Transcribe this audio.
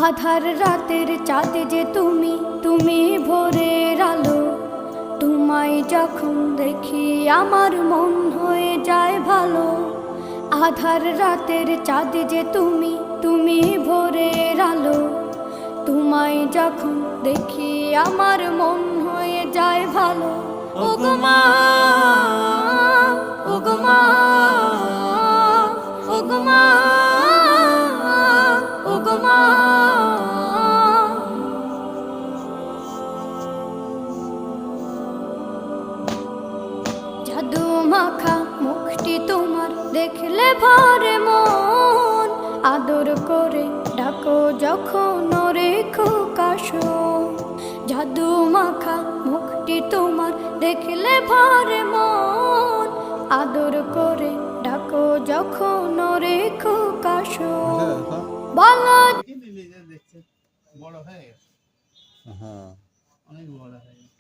আধার রাতের চাঁদ যে তুমি, তুমি ভোরের আলো। তোমায় যখন দেখি আমার মন হয়ে যায় ভালো। আধার রাতের চাঁদ যে তুমি, তুমি ভোরের আলো। তোমায় যখন দেখি আমার মন হয়ে যায় ভালো। ওগো মা, ওগো মা, ওগো মা, ওগো মা। জাদু মাখা মুখটি তোমার দেখলে ভরে মন। আদর করে ডাকো যখন ওরে খোকাশো। জাদু মাখা মুখটি তোমার দেখলে ভরে মন। আদর করে ডাকো যখন ওরে খোকাশো। বলো বড় হয়ে গেছে, অনেক বড় হয়ে গেছে।